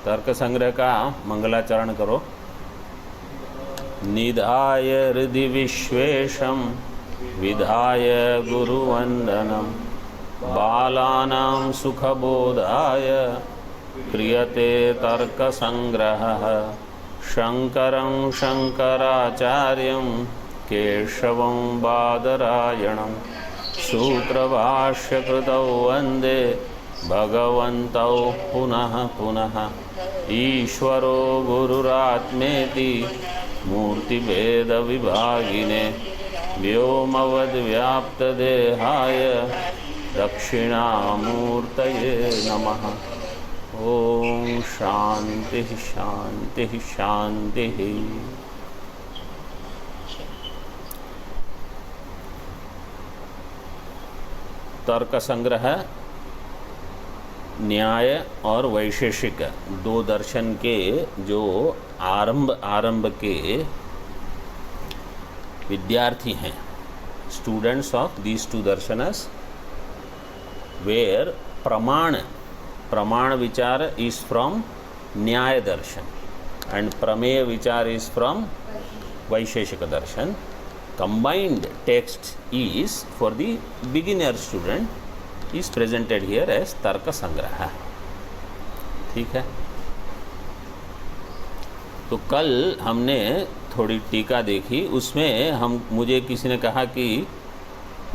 तर्क संग्रह का मंगलाचरण करो। निधाय हृदि विश्वेशं विधाय गुरुवंदनम बालानां सुखबोधाय क्रियते तर्क संग्रहः शंकरं शंकराचार्यं केशवं बादरायणं सूत्रभाष्यकृतौ वन्दे भगवन्तौ पुनः पुनः। ईश्वरो गुरुरात्मेति मूर्तिभेदविभागिने व्योमवद्व्याप्तदेहाय दक्षिणामूर्तये नमः। ओम शांति शांति शांति। तर्क संग्रह न्याय और वैशेषिक दो दर्शन के जो आरंभ के विद्यार्थी हैं, स्टूडेंट्स ऑफ दीज टू दर्शनस, वेयर प्रमाण विचार इज फ्रॉम न्याय दर्शन एंड प्रमेय विचार इज फ्रॉम वैशेषिक दर्शन. Combined text is for the beginner student is presented here as तर्क संग्रह. ठीक है. तो कल हमने थोड़ी टीका देखी, उसमें मुझे किसी ने कहा कि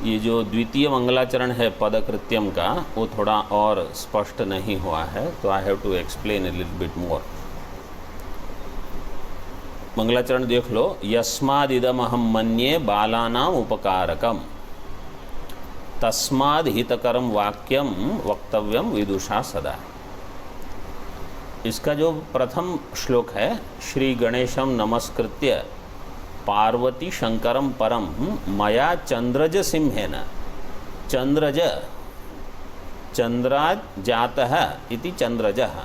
ये जो द्वितीय मंगलाचरण है पदकृत्यम का, वो थोड़ा और स्पष्ट नहीं हुआ है, तो I have to explain a little bit more. मंगलाचरण देख लो. यस्मादिदमहं मन्ये बालानाम उपकारकम तस्माद् हितकरम वाक्यम वक्तव्यम विदुषा सदा. इसका जो प्रथम श्लोक है, श्री गणेशम नमस्कृत्य पार्वती शंकरम परम मया चंद्रज सिंहेन. चंद्रज चंद्रात् जातः इति चंद्रजः.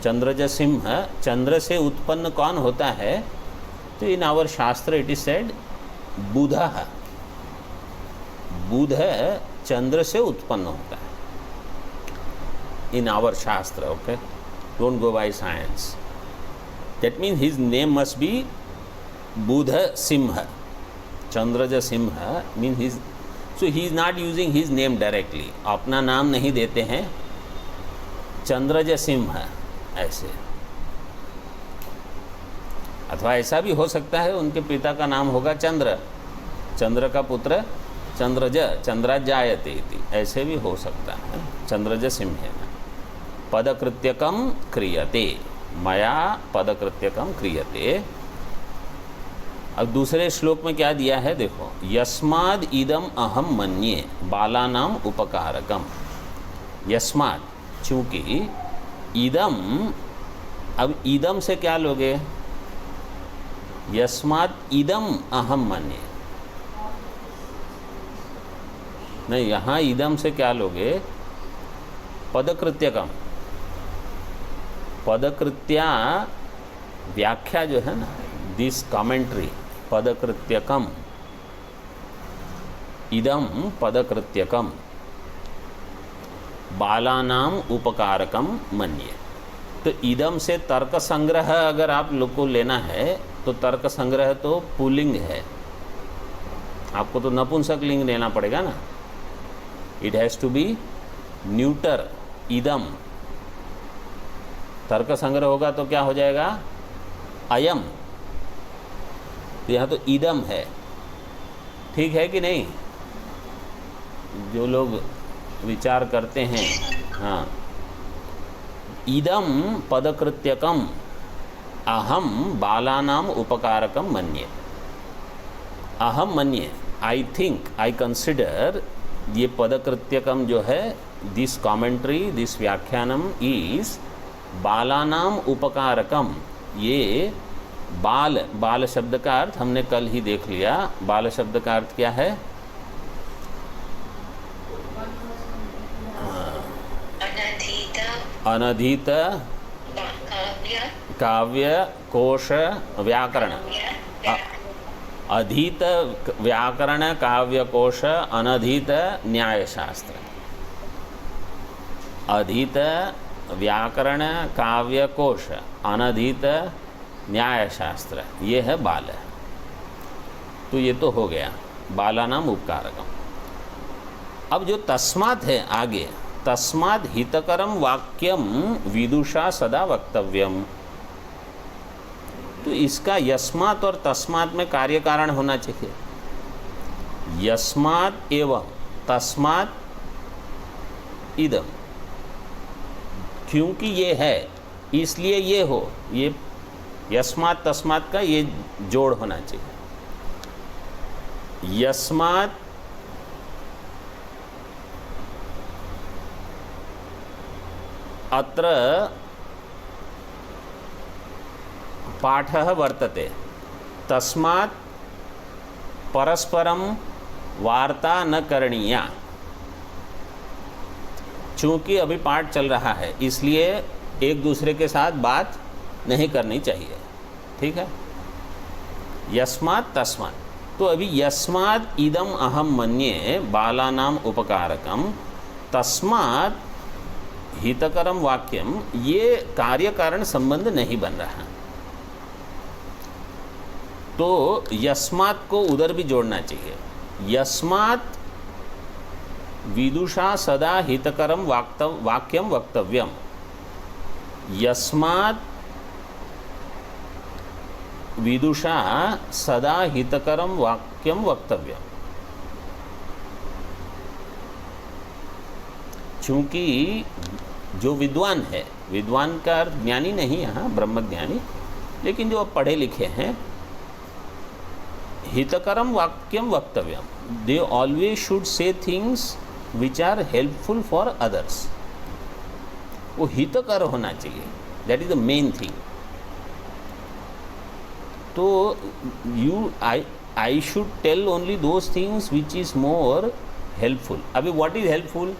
चंद्रज सिंह, चंद्र से उत्पन्न कौन होता है? तो इन आवर शास्त्र it is said Budhah. Budh Chandra से उत्पन्न होता है इन आवर शास्त्र. Okay, don't go by science. That means his name must be Budh Singh. Chandraj Singh means his, so he is not using his name directly. अपना नाम नहीं देते हैं, चंद्रज सिंह ऐसे. अथवा ऐसा भी हो सकता है उनके पिता का नाम होगा चंद्र, चंद्र का पुत्र चंद्रज, चंद्राजायते इति, ऐसे भी हो सकता है. चंद्रज सिंहेन पदकृत्यकम क्रियते, मया पदकृत्यकम क्रियते. अब दूसरे श्लोक में क्या दिया है देखो. यस्माद् इदम अहम मन्ये बालानाम उपकारकम. यस्माद्, चूँकि इदम, अब इदम से क्या लोगे? यस्मात् इदम अहम मन्ये, नहीं, यहाँ इदम से क्या लोगे? पदकृत्यकम. पदकृत्या व्याख्या जो है ना, दिस कमेंट्री पदकृत्यकम, इदम पदकृत्यकम बालानाम उपकारकम मन्ये. तो इदम से तर्क संग्रह अगर आप लोग को लेना है तो तर्क संग्रह तो पुल्लिंग है, आपको तो नपुंसक लिंग लेना पड़ेगा ना. It has to be neuter. इदम तर्क संग्रह होगा तो क्या हो जाएगा? अयम. यहाँ तो इदम है. ठीक है कि नहीं? जो लोग विचार करते हैं, हाँ. इदम पदकृत्यकम अहम बालानाम उपकारकम मन्ये. अहम मन्ये, आई थिंक, आई कंसिडर, ये पदकृत्यकम जो है, दिस कमेंट्री, दिस व्याख्यानम इज बालानाम उपकारकम. ये बाल शब्द का अर्थ हमने कल ही देख लिया. बाल शब्द का अर्थ क्या है? अनधीत काव्य कोश व्याकरण. अधीत व्याकरण काव्य कोश, अनधीत न्याय शास्त्र. अधीत व्याकरण, काव्य कोश, अनधीत न्यायशास्त्र, ये है बाल। तो ये तो हो गया बालानाम उपकारकम। अब जो तस्मात् है आगे, तस्मात् हितकरम वाक्यम विदुषा सदा वक्तव्यम। तो इसका यस्मात् और तस्मात् में कार्य कारण होना चाहिए। यस्मात् एवं तस्मात् इदम, क्योंकि ये है इसलिए ये हो, ये यस्मात् तस्मात् का ये जोड़ होना चाहिए। यस्मात् अत्र पाठः वर्तते, तस्मात् परस्परम वार्ता न करणीया। चूँकि अभी पाठ चल रहा है इसलिए एक दूसरे के साथ बात नहीं करनी चाहिए, ठीक है। यस्मात् तस्मात्, तो अभी यस्मात् इदम अहम मन्ये बालानाम उपकारकम, तस्मात् हितकरम वाक्यम, ये कार्य कारण संबंध नहीं बन रहा। तो यस्मात् को उधर भी जोड़ना चाहिए। यस्मात् विदुषा सदा हितकरम वाक्यम वक्तव्यम। यस्मात् विदुषा सदा हितकरम वाक्यम वक्तव्यम। चूँकि जो विद्वान है, विद्वान का ज्ञानी नहीं यहाँ ब्रह्मज्ञानी, लेकिन जो पढ़े लिखे हैं, हितकरम वाक्यम वक्तव्यम, they always should say things which are helpful for others. वो हितकर होना चाहिए, that is the main thing. तो I should tell only those things which is more helpful. अभी व्हाट इज हेल्पफुल?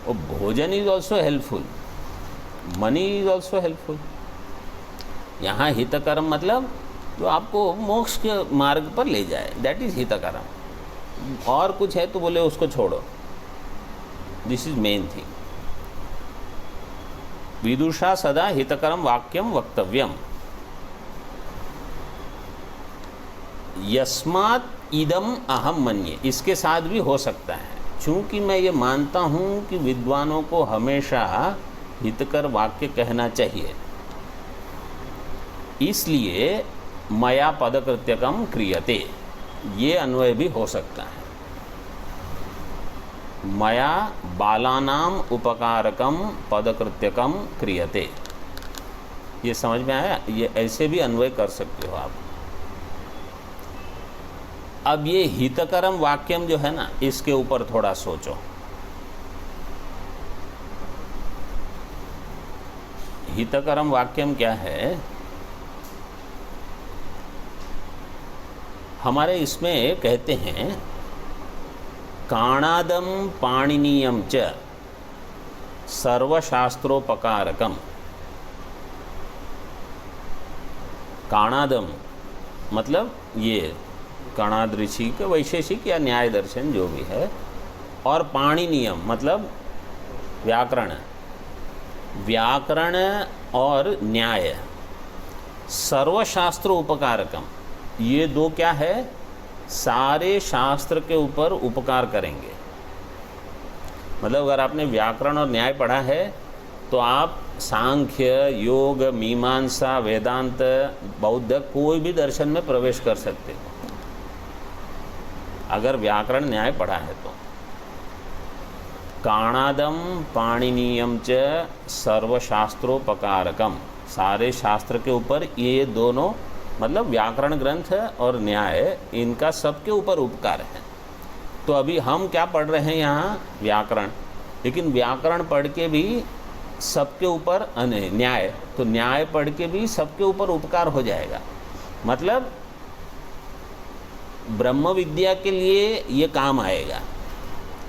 और भोजन is also helpful, money is also helpful. यहाँ हितकरम मतलब जो आपको मोक्ष के मार्ग पर ले जाए, दैट इज हितकरम। और कुछ है तो बोले उसको छोड़ो, दिस इज मेन थिंग। विदुषा सदा हितकरम वाक्यम वक्तव्यम। यस्मात् इदम अहम मन्ये, इसके साथ भी हो सकता है, चूँकि मैं ये मानता हूँ कि विद्वानों को हमेशा हितकर वाक्य कहना चाहिए, इसलिए मया पदकृत्यकम क्रियते, ये अन्वय भी हो सकता है। मया बालानाम उपकारकम पदकृत्यकम क्रियते, ये समझ में आया? ये ऐसे भी अन्वय कर सकते हो आप। अब ये हितकरम वाक्यम जो है ना, इसके ऊपर थोड़ा सोचो। हितकरम वाक्यम क्या है? हमारे इसमें कहते हैं काणादम पाणिनीयम च सर्वशास्त्रोपकारकम। काणादम मतलब ये कणाद ऋषि के वैशेषिक या न्याय दर्शन जो भी है, और पाणिनीयम मतलब व्याकरण, व्याकरण और न्याय, सर्वशास्त्र उपकारकम, ये दो क्या है? सारे शास्त्र के ऊपर उपकार करेंगे। मतलब अगर आपने व्याकरण और न्याय पढ़ा है तो आप सांख्य, योग, मीमांसा, वेदांत, बौद्ध कोई भी दर्शन में प्रवेश कर सकते हो अगर व्याकरण न्याय पढ़ा है तो। काणादम पाणिनीयम च सर्वशास्त्रोपकारकम, सारे शास्त्र के ऊपर ये दोनों, मतलब व्याकरण ग्रंथ और न्याय, इनका सबके ऊपर उपकार है। तो अभी हम क्या पढ़ रहे हैं यहाँ? व्याकरण, लेकिन व्याकरण पढ़ के भी सबके ऊपर न्याय, तो न्याय पढ़ के भी सबके ऊपर उपकार हो जाएगा। मतलब ब्रह्म विद्या के लिए ये काम आएगा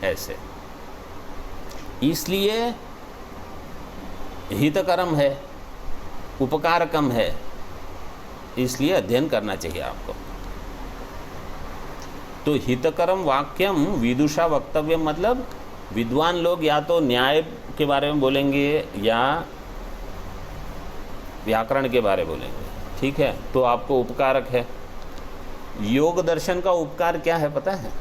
ऐसे। इसलिए हितकरम है, उपकारकम है, इसलिए अध्ययन करना चाहिए आपको। तो हितकरम वाक्यम विदुषा वक्तव्यम मतलब विद्वान लोग या तो न्याय के बारे में बोलेंगे या व्याकरण के बारे में बोलेंगे, ठीक है, तो आपको उपकारक है। योग दर्शन का उपकार क्या है पता है?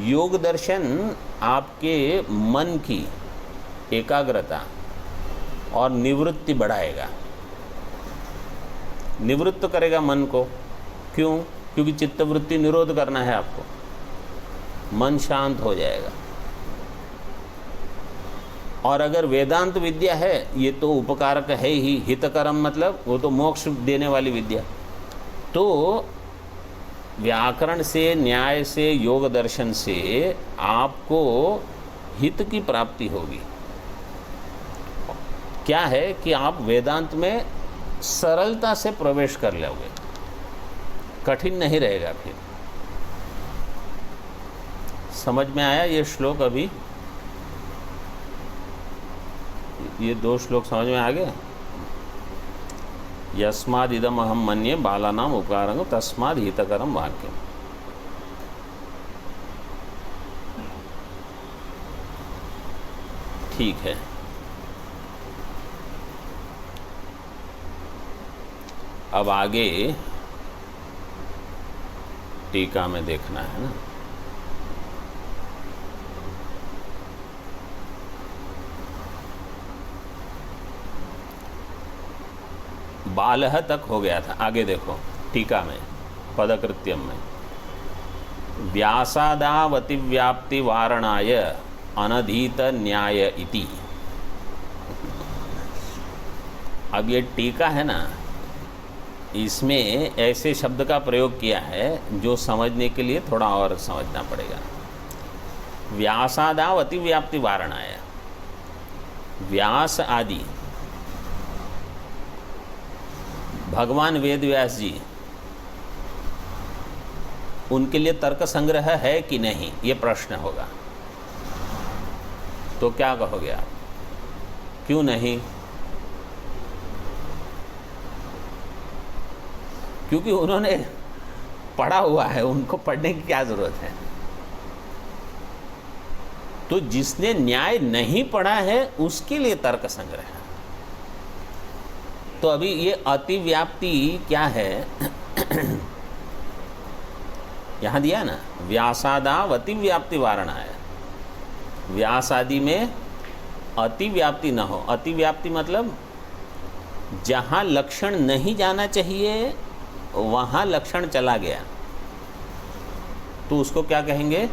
योग दर्शन आपके मन की एकाग्रता और निवृत्ति बढ़ाएगा, निवृत्त करेगा मन को। क्यों? क्योंकि चित्तवृत्ति निरोध करना है आपको, मन शांत हो जाएगा। और अगर वेदांत विद्या है, ये तो उपकारक है ही, हितकरम मतलब वो तो मोक्ष देने वाली विद्या। तो व्याकरण से, न्याय से, योग दर्शन से आपको हित की प्राप्ति होगी। क्या है कि आप वेदांत में सरलता से प्रवेश कर लोगे, कठिन नहीं रहेगा। फिर समझ में आया ये श्लोक? अभी ये 2 श्लोक समझ में आ गए? यस्माद् इदम अहम मन्ये बालानाम उपकारं तस्माद् हितकरम वाक्यम। ठीक है, अब आगे टीका में देखना है ना। बालह तक हो गया था, आगे देखो टीका में पदकृत्यम में, व्यासादावति व्याप्ति वारणाय अनधीत न्याय इति। अब ये टीका है ना, इसमें ऐसे शब्द का प्रयोग किया है जो समझने के लिए थोड़ा और समझना पड़ेगा। व्यासादावति व्याप्ति वारणाय, व्यास आदि भगवान वेद व्यास जी, उनके लिए तर्क संग्रह है कि नहीं, ये प्रश्न होगा। तो क्या कहोगे आप? क्यों नहीं? क्योंकि उन्होंने पढ़ा हुआ है, उनको पढ़ने की क्या जरूरत है? तो जिसने न्याय नहीं पढ़ा है उसके लिए तर्क संग्रह है। तो अभी ये अतिव्याप्ति क्या है? यहां दिया ना, व्यासादाव अतिव्याप्ति वारणाय। व्यास आदि में अतिव्याप्ति न हो। अतिव्याप्ति मतलब जहां लक्षण नहीं जाना चाहिए वहां लक्षण चला गया, तो उसको क्या कहेंगे?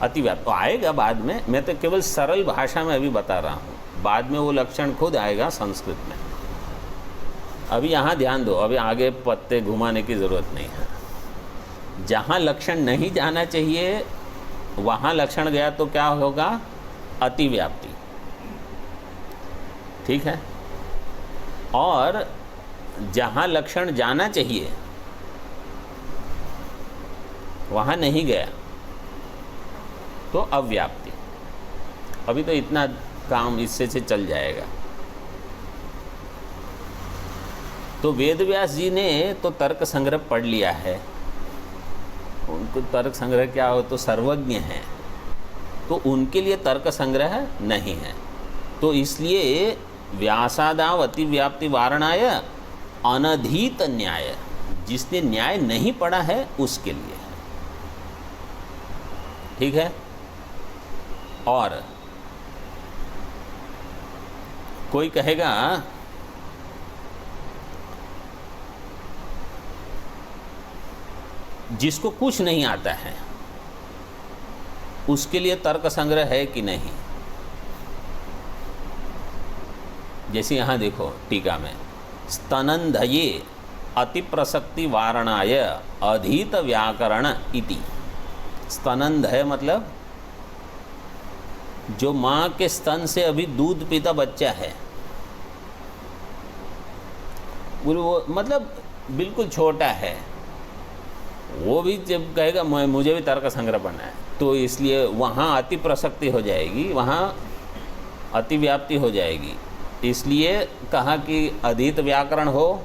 अतिव्याप्ति। तो आएगा बाद में, मैं तो केवल सरल भाषा में अभी बता रहा हूं, बाद में वो लक्षण खुद आएगा संस्कृत में। अभी यहाँ ध्यान दो, अभी आगे पत्ते घुमाने की ज़रूरत नहीं है। जहाँ लक्षण नहीं जाना चाहिए वहाँ लक्षण गया तो क्या होगा? अतिव्याप्ति, ठीक है। और जहाँ लक्षण जाना चाहिए वहाँ नहीं गया तो अव्याप्ति। अभी तो इतना काम इससे से चल जाएगा। तो वेदव्यास जी ने तो तर्क संग्रह पढ़ लिया है, उनको तर्क संग्रह क्या हो तो सर्वज्ञ हैं, तो उनके लिए तर्क संग्रह नहीं है। तो इसलिए व्यासादाव अतिव्याप्ति वारणाय अनधीत न्याय, जिसने न्याय नहीं पढ़ा है उसके लिए, ठीक है। और कोई कहेगा जिसको कुछ नहीं आता है उसके लिए तर्क संग्रह है कि नहीं? जैसे यहाँ देखो टीका में, स्तनंधये अतिप्रसक्ति वारणाय अधीत व्याकरण इति। स्तनंध है मतलब जो माँ के स्तन से अभी दूध पीता बच्चा है, वो मतलब बिल्कुल छोटा है, वो भी जब कहेगा मुझे भी तर्क संग्रह पढ़ना है, तो इसलिए वहाँ अति प्रसक्ति हो जाएगी, वहाँ अतिव्याप्ति हो जाएगी। इसलिए कहा कि अधीत व्याकरण हो,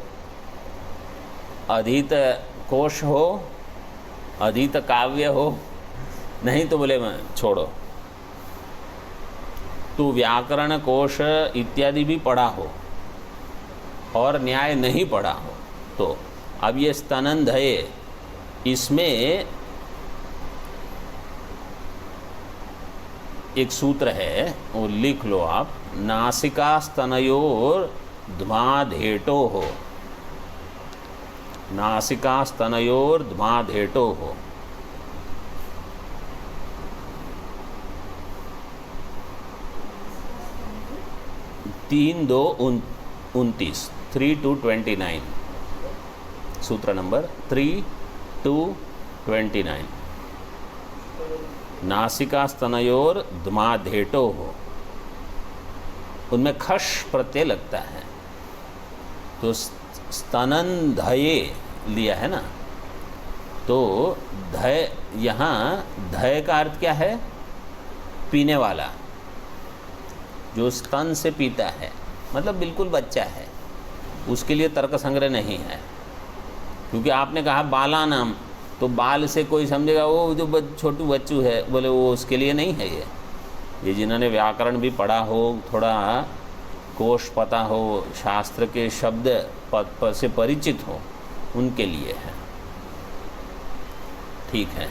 अधीत कोश हो, अधीत काव्य हो, नहीं तो बोले मैं छोड़ो, तो व्याकरण कोश इत्यादि भी पढ़ा हो और न्याय नहीं पढ़ा हो, तो अब ये स्तनंधये, इसमें एक सूत्र है, वो लिख लो आप, नासिका स्तनयोर ध्माधेटो हो, नासिका स्तनयोर ध्माधेटो हो। तीन दो 29, 3 to 29, सूत्र नंबर 3 to 29। नासिका स्तनयोर ध्माधेटो हो, उनमें खश प्रत्यय लगता है, तो स्तनंधये लिया है ना, तो धय, यहाँ धय का अर्थ क्या है? पीने वाला, जो स्तन से पीता है, मतलब बिल्कुल बच्चा है, उसके लिए तर्क संग्रह नहीं है। क्योंकि आपने कहा बालानाम, तो बाल से कोई समझेगा वो जो छोटू बच्चू है, बोले वो उसके लिए नहीं है। ये जिन्होंने व्याकरण भी पढ़ा हो, थोड़ा कोश पता हो, शास्त्र के शब्द से परिचित हो, उनके लिए है। ठीक है,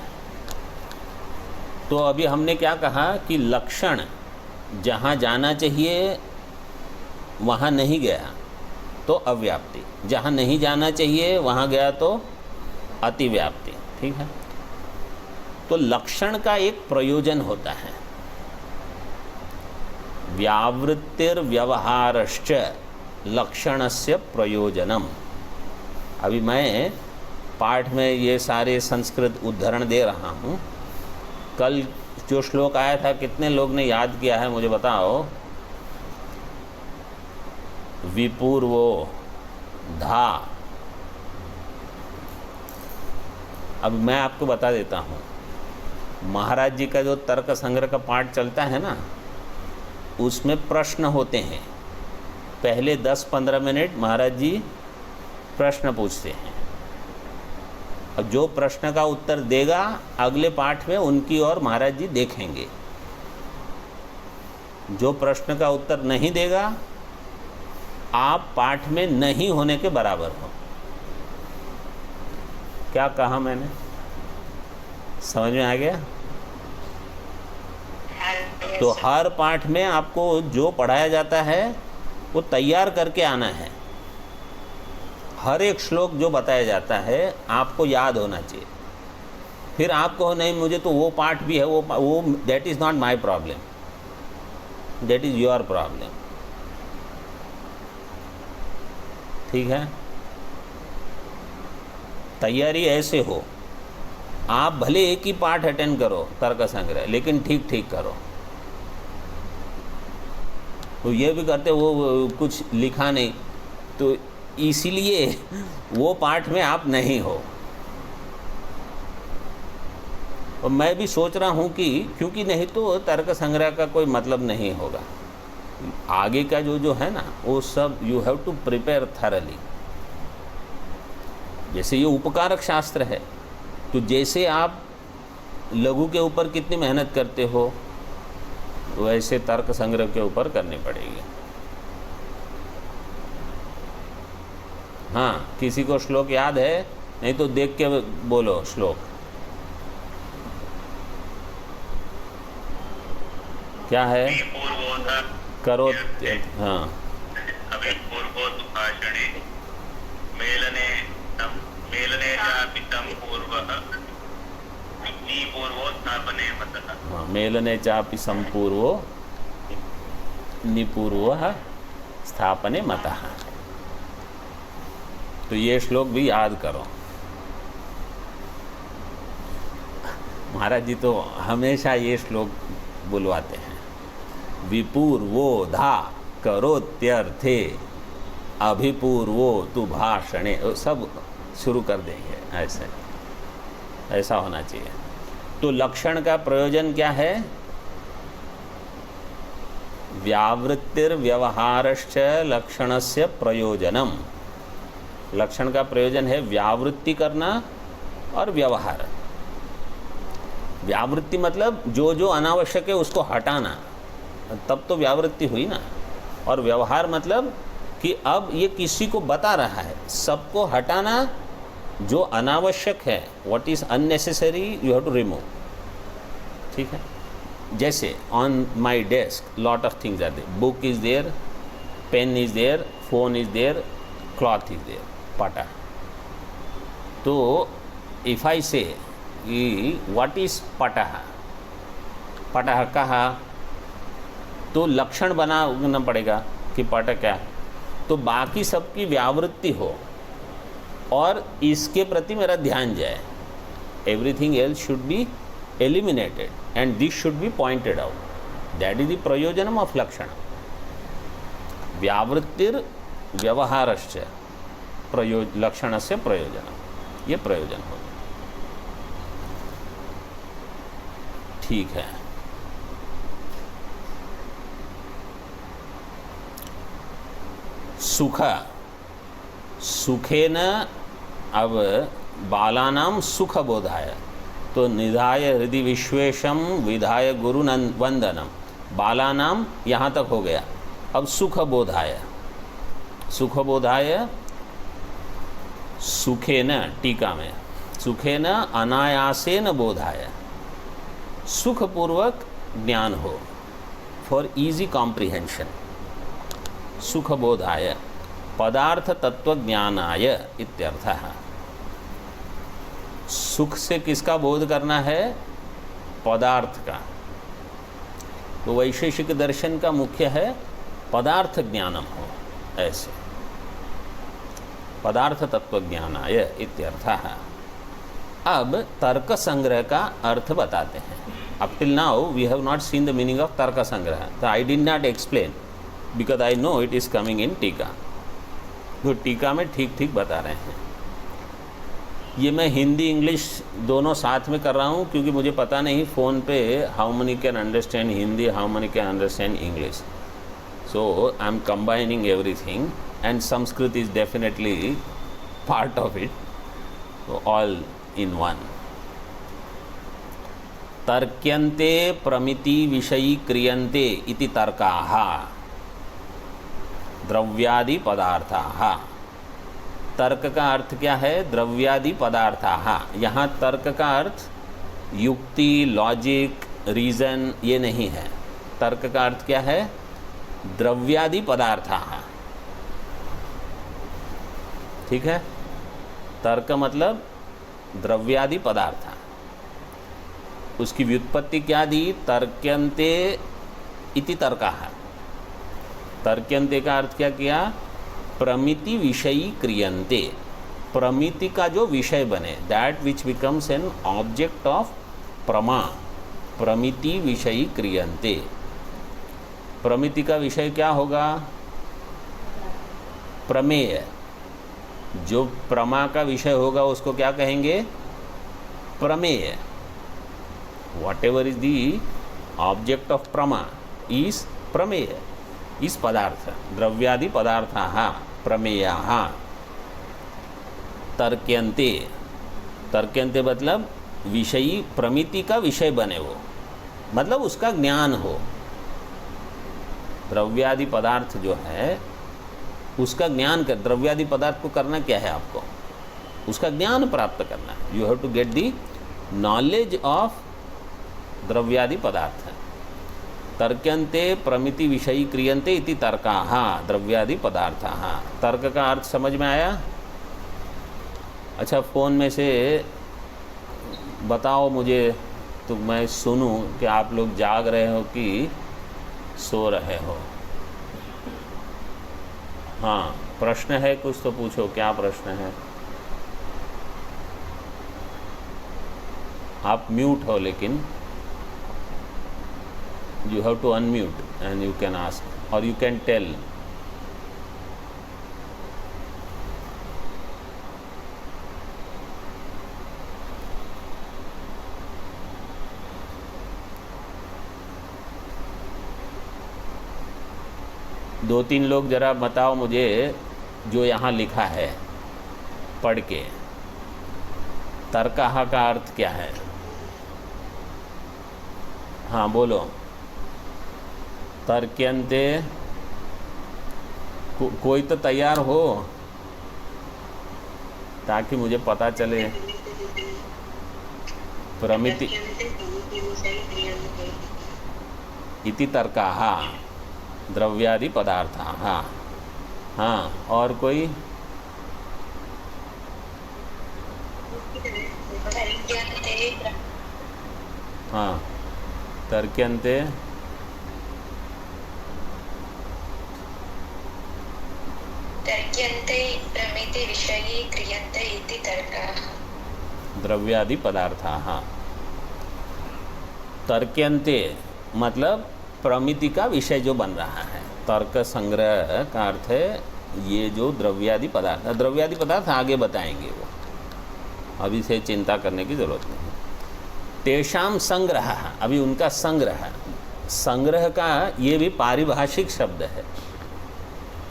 तो अभी हमने क्या कहा कि लक्षण जहाँ जाना चाहिए वहाँ नहीं गया तो अव्याप्ति, जहाँ नहीं जाना चाहिए वहाँ गया तो अतिव्याप्ति। ठीक है, तो लक्षण का एक प्रयोजन होता है, व्यावृत्तिर्व्यवहारश्च लक्षणस्य प्रयोजनम। अभी मैं पाठ में ये सारे संस्कृत उद्धरण दे रहा हूँ। कल जो श्लोक आया था, कितने लोग ने याद किया है मुझे बताओ? विपूर्वो धा। अब मैं आपको बता देता हूँ, महाराज जी का जो तर्क संग्रह का पाठ चलता है ना, उसमें प्रश्न होते हैं। पहले 10-15 मिनट महाराज जी प्रश्न पूछते हैं, अब जो प्रश्न का उत्तर देगा अगले पाठ में उनकी ओर महाराज जी देखेंगे। जो प्रश्न का उत्तर नहीं देगा, आप पाठ में नहीं होने के बराबर हो। क्या कहा मैंने? समझ में आ गया? तो हर पाठ में आपको जो पढ़ाया जाता है वो तैयार करके आना है। हर एक श्लोक जो बताया जाता है आपको याद होना चाहिए। फिर आपको नहीं, मुझे तो वो पाठ भी है, वो that is not my problem, that is your problem. ठीक है, तैयारी ऐसे हो, आप भले एक ही पाठ अटेंड करो तर्क संग्रह, लेकिन ठीक ठीक करो। तो ये भी करते वो कुछ लिखा नहीं, तो इसीलिए वो पाठ में आप नहीं हो। और मैं भी सोच रहा हूँ कि क्योंकि नहीं तो तर्क संग्रह का कोई मतलब नहीं होगा। आगे का जो है ना, वो सब you have to prepare thoroughly. जैसे ये उपकारक शास्त्र है, तो जैसे आप लघु के ऊपर कितनी मेहनत करते हो, वैसे तर्क संग्रह के ऊपर करनी पड़ेगी। हाँ, किसी को श्लोक याद है? नहीं तो देख के बोलो श्लोक। क्या है? करो। हाँ, हाँ, मेलने चापि संपूर्वो निपूर्वः स्थापने मतः। तो ये श्लोक भी याद करो। महाराज जी तो हमेशा ये श्लोक बुलवाते हैं, विपूर्वो धा करोत्यर्थे अभिपूर्वो तु भाषणे, सब शुरू कर देंगे। ऐसा होना चाहिए। तो लक्षण का प्रयोजन क्या है? व्यावृत्तिर्व्यवहारश्च लक्षणस्य प्रयोजनम। लक्षण का प्रयोजन है व्यावृत्ति करना और व्यवहार। व्यावृत्ति मतलब जो जो अनावश्यक है उसको हटाना, तब तो व्यावृत्ति हुई ना। और व्यवहार मतलब कि अब ये किसी को बता रहा है, सबको हटाना जो अनावश्यक है, what is unnecessary you have to remove. ठीक है, जैसे on my desk lot of things are there, book is there, pen is there, phone is there, cloth is there, पटा। तो इफ़ आई से व्हाट इज़ पटह, पटह कहा तो लक्षण बनाना पड़ेगा कि पट क्या, तो बाकी सबकी व्यावृत्ति हो और इसके प्रति मेरा ध्यान जाए। Everything else should be eliminated and this should be pointed out. That is the प्रयोजनम ऑफ लक्षण। व्यावृत्तिर व्यवहारश्च लक्षणस्य प्रयोजनम, ये प्रयोजन हो। ठीक है, सुख, सुखेन, अब बालानां सुख बोधाय, तो निधाय हृदि विश्वेशम विधाय गुरु वंदनम, बालानाम यहाँ तक हो गया। अब सुख बोधाय, सुख बोधाय सुखेन, टीका में सुखेन अनायासेन बोधाय, सुखपूर्वक ज्ञान हो, फॉर इजी कॉम्प्रिहेंशन। सुख बोधाय पदार्थ तत्व ज्ञानाय इत्यर्थः। सुख से किसका बोध करना है? पदार्थ का। तो वैशेषिक दर्शन का मुख्य है पदार्थ ज्ञानम हो, ऐसे पदार्थ तत्व ज्ञानाय इत्यर्थः। अब तर्क संग्रह का अर्थ बताते हैं। Up till now we have not seen the meaning of Tarka Sangraha, तो I did not explain because I know it is coming in टीका। तो टीका में ठीक ठीक बता रहे हैं। ये मैं हिंदी इंग्लिश दोनों साथ में कर रहा हूँ क्योंकि मुझे पता नहीं फ़ोन पे how many can understand Hindi, how many can understand English. So I am combining everything and Sanskrit is definitely part of it, so all in one. तर्क्यन्ते प्रमिति विषयी क्रियन्ते इति तर्काः द्रव्यादि पदार्थाः। तर्क का अर्थ क्या है? द्रव्यादि पदार्थाः। यहाँ तर्क का अर्थ युक्ति, लॉजिक, रीज़न ये नहीं है। तर्क का अर्थ क्या है? द्रव्यादि पदार्थाः। ठीक है, तर्क मतलब द्रव्यादि पदार्थ। उसकी व्युत्पत्ति क्या दी? तर्क्यन्ते इति तर्कः। तर्क्यन्ते का अर्थ क्या किया? प्रमिति विषयी क्रियन्ते, प्रमिति का जो विषय बने, that which becomes an object of प्रमा, प्रमिति विषयी क्रियन्ते। प्रमिति का विषय क्या होगा? प्रमेय। जो प्रमा का विषय होगा उसको क्या कहेंगे? प्रमेय। What ever is the object of प्रमा इज प्रमेय, इस पदार्थ। द्रव्यादि पदार्थाः प्रमेयाः। तर्क्यन्ते, तर्क्यन्ते मतलब विषयी, प्रमिति का विषय बने वो, मतलब उसका ज्ञान हो। द्रव्यादि पदार्थ जो है उसका ज्ञान कर, द्रव्यादि पदार्थ को करना क्या है? आपको उसका ज्ञान प्राप्त करना है। You have to get the knowledge of द्रव्यादि पदार्थ। तर्क्यन्ते प्रमिति विषयी क्रियन्ते इति तर्काः द्रव्यादि पदार्थाः। तर्क का अर्थ समझ में आया? अच्छा, फ़ोन में से बताओ मुझे तो मैं सुनूं कि आप लोग जाग रहे हो कि सो रहे हो। हाँ, प्रश्न है कुछ तो पूछो। क्या प्रश्न है? आप म्यूट हो, लेकिन you have to unmute and you can ask or you can tell. दो तीन लोग ज़रा बताओ मुझे जो यहाँ लिखा है पढ़ के, तर्कः का अर्थ क्या है? हाँ बोलो। तर्क्यन्ते, कोई तो तैयार हो ताकि मुझे पता चले। प्रमिति इति तर्काः द्रव्यादि पदार्थाः। हाँ, और कोई? हाँ, तर्क्यन्ते प्रमिति विषये क्रियन्ते इति तर्काः द्रव्यादि पदार्थाः। तर्क्यन्ते मतलब प्रमिति का विषय जो बन रहा है। तर्क संग्रह का अर्थ है ये जो द्रव्यादि पदार्थ, द्रव्यादि पदार्थ आगे बताएंगे, वो अभी से चिंता करने की ज़रूरत नहीं। तेषाम संग्रह, अभी उनका संग्रह, संग्रह का ये भी पारिभाषिक शब्द है।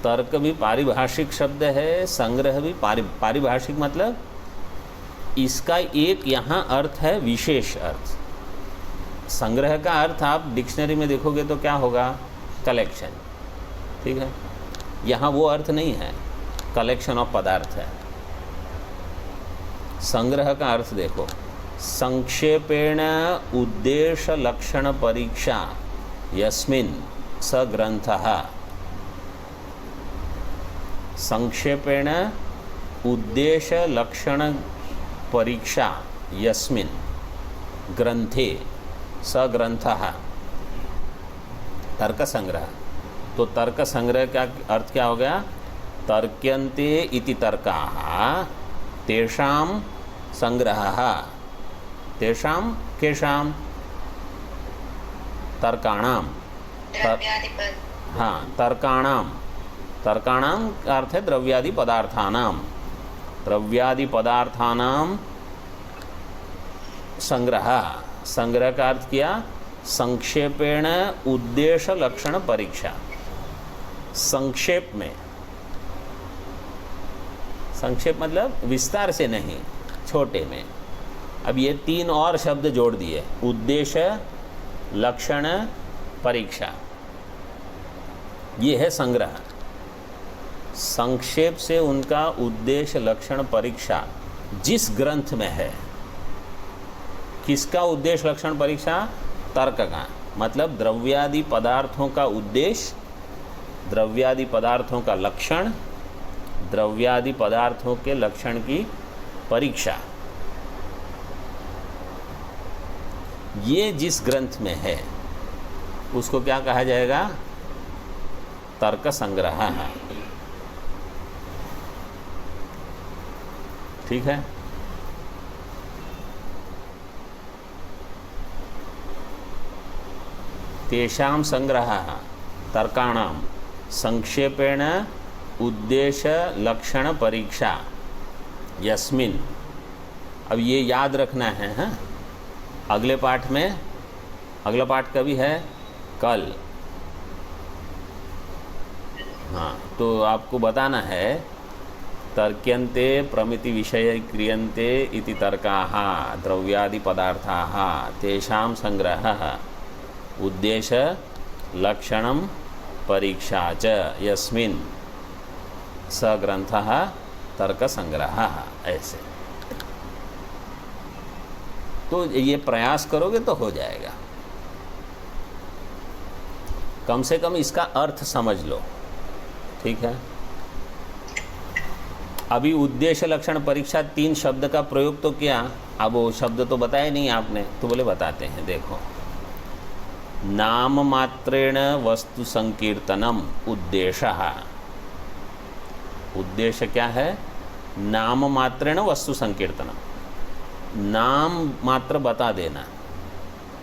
तर्क भी पारिभाषिक शब्द है, संग्रह भी पारिभाषिक मतलब इसका एक यहाँ अर्थ है विशेष अर्थ। संग्रह का अर्थ आप डिक्शनरी में देखोगे तो क्या होगा? कलेक्शन, ठीक है। यहाँ वो अर्थ नहीं है, कलेक्शन ऑफ पदार्थ है। संग्रह का अर्थ देखो, संक्षेपेण उद्देश्य लक्षण परीक्षा यस्मिन् स ग्रंथः। संक्षेपेण उद्देश्य लक्षण परीक्षा यस्मिन् ग्रंथे स ग्रंथः। तर्क संग्रह, तो तर्क संग्रह का अर्थ क्या हो गया? तर्क्यन्ते इति तर्काः तेषां संग्रहः। तेषां केषां? तर्काणां। हाँ, तर्काणां। तर्काणां का अर्थ है द्रव्यादि पदार्थानां। द्रव्यादि पदार्थानां संग्रह। संग्रह का अर्थ किया संक्षेपेण उद्देश्य लक्षण परीक्षा। संक्षेप में, संक्षेप मतलब विस्तार से नहीं, छोटे में। अब ये तीन और शब्द जोड़ दिए, उद्देश्य लक्षण परीक्षा, ये है संग्रह। संक्षेप से उनका उद्देश्य लक्षण परीक्षा जिस ग्रंथ में है। किसका उद्देश्य लक्षण परीक्षा? तर्क का, मतलब द्रव्यादि पदार्थों का उद्देश्य, द्रव्यादि पदार्थों का लक्षण, द्रव्यादि पदार्थों के लक्षण की परीक्षा, ये जिस ग्रंथ में है उसको क्या कहा जाएगा? तर्क संग्रह। ठीक है। तेषां संग्रहः तर्काणां संक्षेपेण उद्देश्य लक्षण परीक्षा यस्मिन्। अब ये याद रखना है। हाँ, अगले पाठ में, अगला पाठ कभी है? कल। हाँ, तो आपको बताना है तर्क्यन्ते प्रमिति विषय क्रियन्ते इति तर्काः द्रव्यादि पदार्थाः तेषां संग्रहः उद्देश्य लक्षणं परीक्षा च यस्मिन् स ग्रंथः तर्क संग्रहः। ऐसे तो ये प्रयास करोगे तो हो जाएगा। कम से कम इसका अर्थ समझ लो, ठीक है। अभी उद्देश्य लक्षण परीक्षा 3 शब्द का प्रयोग तो किया, अब वो शब्द तो बताए नहीं आपने, तो बोले बताते हैं। देखो, नाम मात्रेण वस्तु संकीर्तनम उद्देश्यः। उद्देश्य क्या है? नाम मात्रेण वस्तु संकीर्तनम, नाम मात्र बता देना,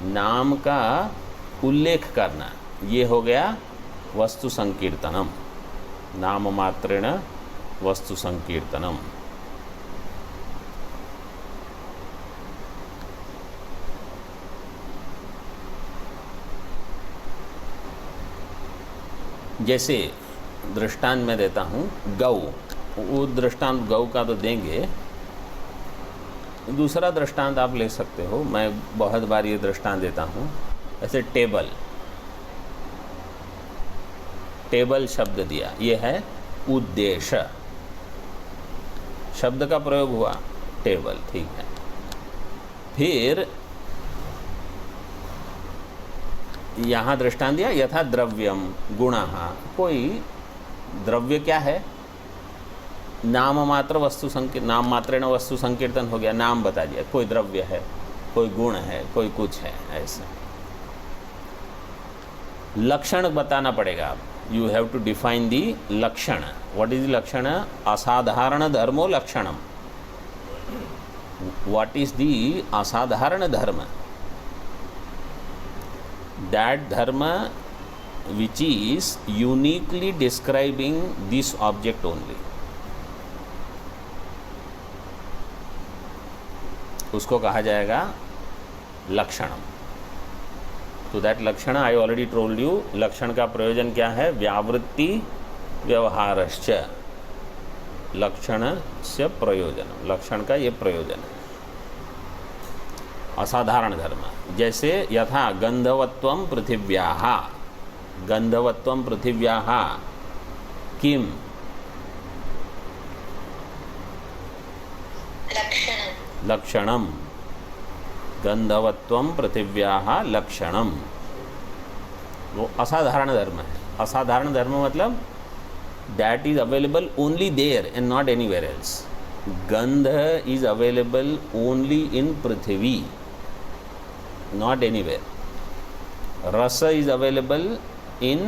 नाम का उल्लेख करना, ये हो गया वस्तु संकीर्तनम। नाम मात्रेण वस्तु संकीर्तनम। जैसे दृष्टांत मैं देता हूँ, गौ, वो दृष्टांत गौ का तो देंगे, दूसरा दृष्टांत आप ले सकते हो। मैं बहुत बार ये दृष्टांत देता हूँ। ऐसे टेबल, टेबल शब्द दिया, ये है उद्देश्य, शब्द का प्रयोग हुआ टेबल, ठीक है। फिर यहाँ दृष्टांत दिया, यथा द्रव्यम गुणः, कोई द्रव्य क्या है, नाम मात्र वस्तु संकीर्तन, नाम मात्रेण वस्तु संकीर्तन हो गया, नाम बता दिया, कोई द्रव्य है, कोई गुण है, कोई कुछ है, ऐसा। लक्षण बताना पड़ेगा आप, you have to define the लक्षण। व्हाट इज लक्षण? असाधारण धर्मो लक्षणम। व्हाट इज दी असाधारण धर्म? दैट धर्म which is uniquely describing this object only, उसको कहा जाएगा लक्षणम। तो दैट लक्षण आई ऑलरेडी टोल्ड यू, लक्षण का प्रयोजन क्या है? व्यावृत्ति व्यवहारश्च, लक्षण से प्रयोजन, लक्षण का ये प्रयोजन है। असाधारण धर्म, जैसे यथा गंधवत्वम पृथिव्याः, गंधवत्वम पृथिव्याः किम? लक्षणम। गंधवत्वम पृथिव्याः लक्षणम, वो असाधारण धर्म है। असाधारण धर्म मतलब that is available only there and not anywhere else. गंध इज अवेलेबल ओनली इन पृथ्वी, नॉट एनीवेयर। रस is available in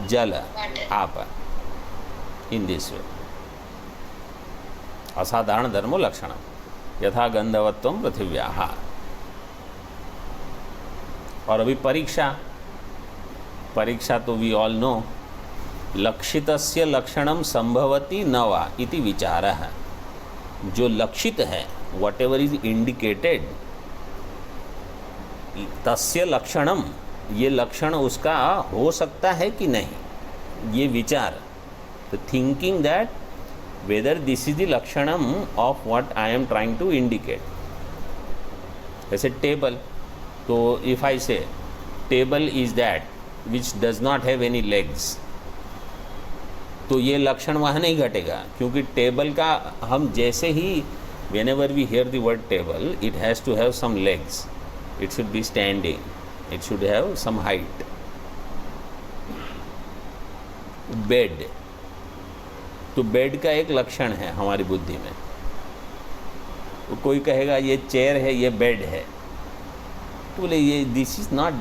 jala, apa, in this way. असाधारण धर्मो लक्षणम यथा गंधवत्वम पृथिव्याः। और अभी परीक्षा, परीक्षा तो वी ऑल नो, लक्षितस्य लक्षणम संभवति न वा इति विचारः। जो लक्षित है, वट एवर इज इंडिकेटेड, तस्य लक्षणम, ये लक्षण उसका हो सकता है कि नहीं, ये विचार। तो thinking that whether this is the लक्षणम of what I am trying to indicate. जैसे टेबल, तो if I say table is that which does not have any legs, तो ये लक्षण वहाँ नहीं घटेगा, क्योंकि टेबल का हम जैसे ही whenever we hear the word table, it has to have some legs, it should be standing, it should have some height. Bed, तो बेड का एक लक्षण है हमारी बुद्धि में। तो कोई कहेगा ये चेयर है, ये बेड है, तो बोले ये दिस इज नॉट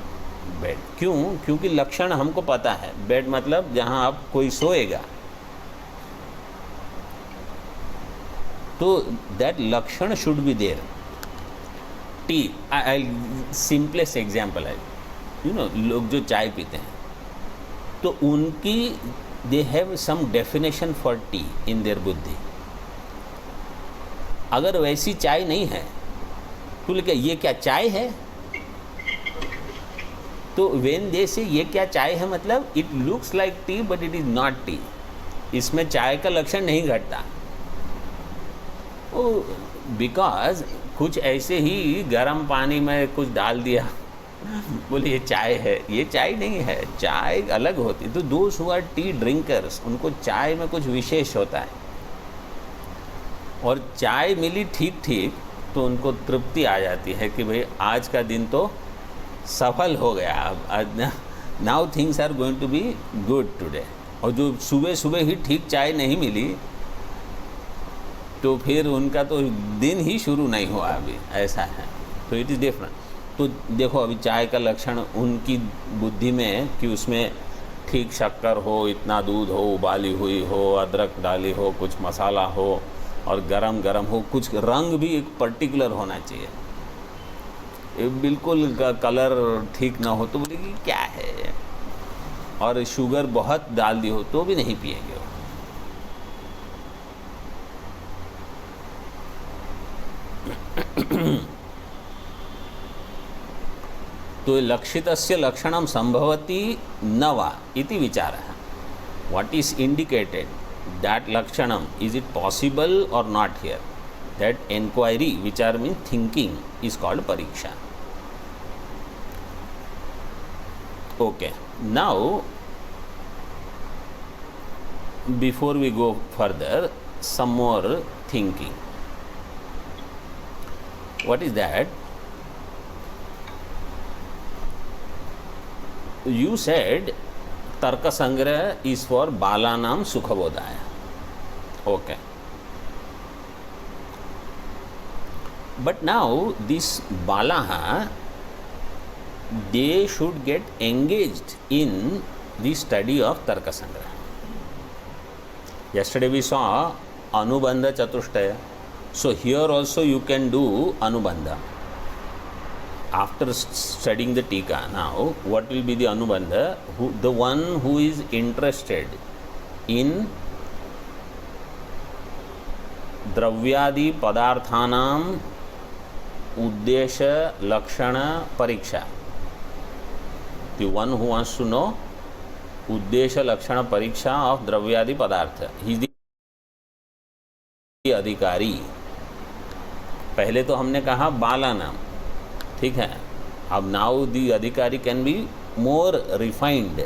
बेड। क्यों? क्योंकि लक्षण हमको पता है। बेड मतलब जहाँ आप कोई सोएगा, तो दैट लक्षण should be there. Tea, I simplest example है, यू नो, लोग जो चाय पीते हैं, तो उनकी they have some definition for tea in their बुद्धि। अगर वैसी चाय नहीं है तो लेकिन ये क्या चाय है, तो वेन दे से ये क्या चाय है, मतलब it looks like T but it is not T, इसमें चाय का लक्षण नहीं घटता। बिकॉज कुछ ऐसे ही गर्म पानी में कुछ डाल दिया, बोले ये चाय है, ये चाय नहीं है, चाय अलग होती। तो those who R T drinkers, उनको चाय में कुछ विशेष होता है, और चाय मिली ठीक ठीक तो उनको तृप्ति आ जाती है कि भाई आज का दिन तो सफल हो गया, अब now things are going to be good today. और जो सुबह सुबह ही ठीक चाय नहीं मिली, तो फिर उनका तो दिन ही शुरू नहीं हुआ अभी, ऐसा है। तो इट इज़ डिफरेंट। तो देखो अभी चाय का लक्षण उनकी बुद्धि में कि उसमें ठीक शक्कर हो, इतना दूध हो, उबाली हुई हो, अदरक डाली हो, कुछ मसाला हो, और गरम गरम हो, कुछ रंग भी एक पर्टिकुलर होना चाहिए, बिल्कुल कलर ठीक ना हो तो बोलेगी क्या है, और शुगर बहुत डाल दी हो तो भी नहीं पिएंगे। तो लक्षितस्य लक्षणम संभवति न वा इति विचारः। व्हाट इज इंडिकेटेड, दैट लक्षणम, इज इट पॉसिबल और नॉट हियर, दैट enquiry, विचार मीन थिंकिंग, इज कॉल्ड परीक्षा। Okay, now before we go further, some more thinking. What is that? You said Tarka Sangrah is for Balanam Sukhabodhaya. Okay. But now this Balaha, they should get engaged in the study of Tarka Sangrah. Yesterday we saw Anubandha Chatushtaya. So here also you can do Anubandha. After studying the Tika, now what will be the Anubandha? The one who is interested in Dravyadi Padarthanam Uddesha Lakshana Pariksha. The one who wants to know Uddesha Lakshana Pariksha of Dravyadi Padartha. He is the अधिकारी. पहले तो हमने कहा बाला नाम, ठीक है. अब now the अधिकारी can be more refined.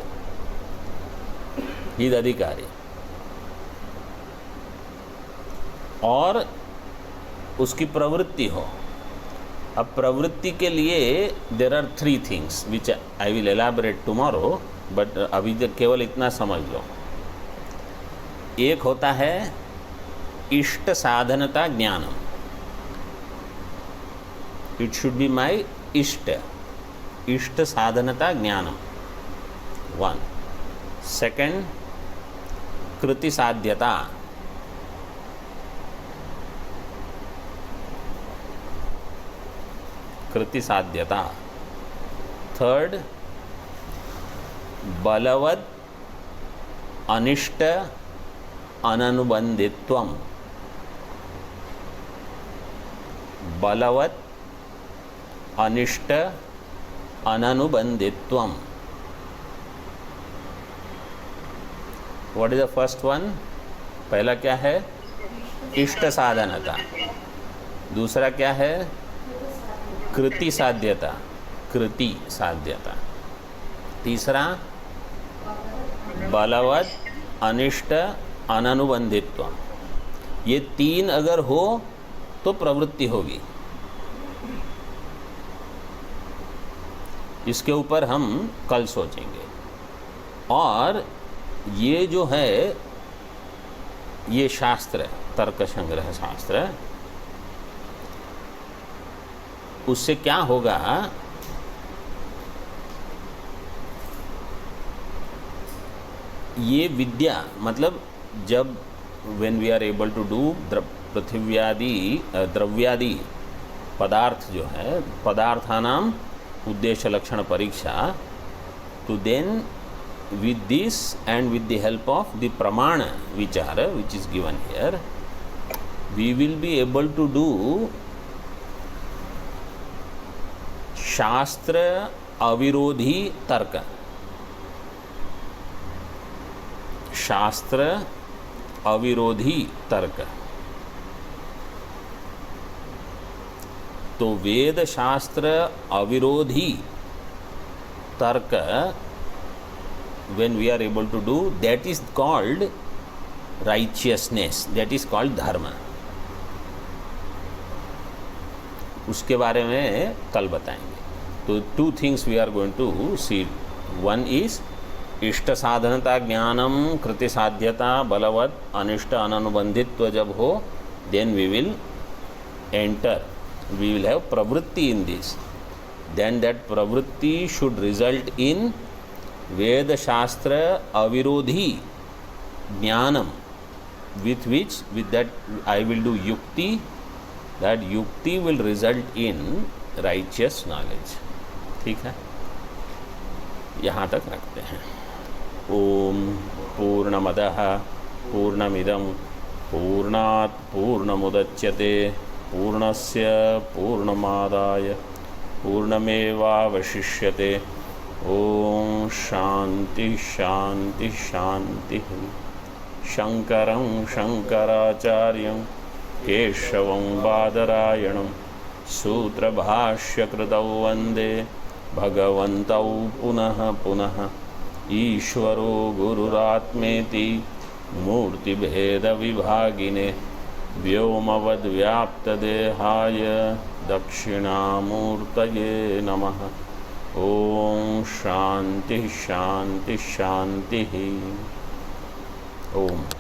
He the अधिकारी. और उसकी प्रवृत्ति हो. अब प्रवृत्ति के लिए there are 3 things which I will elaborate tomorrow, but अभी केवल इतना समझ लो. एक होता है इष्ट साधनता ज्ञानम. इट शुड बी माई इष्ट साधनता ज्ञानम. 1. सेकेंड, कृति साध्यता. कृति साध्यता. 3rd, बलवद अनिष्ट अननुबंधित्वम. बलवद अनिष्ट अननुबंधित्वम. What is the first one? पहला क्या है? इष्ट साधनता. दूसरा क्या है? कृति साध्यता. कृति साध्यता. तीसरा बलवद अनिष्ट अननुबंधित्व. ये 3 अगर हो तो प्रवृत्ति होगी. इसके ऊपर हम कल सोचेंगे. और ये जो है ये शास्त्र, तर्क संग्रह शास्त्र, उससे क्या होगा? ये विद्या मतलब जब when we are able to do पृथिव्यादि द्रव्यादि पदार्थ जो है पदार्थानाम उद्देश्य लक्षण परीक्षा, तो then with this and with the help of the pramana vichara which is given here, we will be able to do शास्त्र अविरोधी तर्क. शास्त्र अविरोधी तर्क. तो वेद शास्त्र अविरोधी तर्क when we are able to do, that is called righteousness, that is called dharma. उसके बारे में कल बताएंगे. तो 2 things we are going to see. One is इष्ट साधनता ज्ञानम, कृति साध्यता, बलवत अनिष्ट अननुबंधित्व जब हो, then we will enter, we will have pravritti in this. Then that pravritti should result in वेद शास्त्र अविरोधी ज्ञानम, with which with that I will do yukti. That yukti will result in righteous knowledge. ठीक है, यहाँ तक रखते हैं. ओम पूर्णमदः पूर्णमिदं पूर्णात् पूर्णमुदच्यते पूर्णस्य पूर्णमादाय पूर्णमेवावशिष्यते. ओम शांति शांति शांति. शंकरं शंकराचार्यं केशवं बादरायणं सूत्रभाष्यकृतौ वन्दे भगवन्तौ पुनः पुनः. ईश्वरो गुरुरात्मेति मूर्तिभेदविभागिने व्योमवद्व्याप्तदेहाय दक्षिणामूर्तये नमः। ओम शांति शांति शांति। ओम।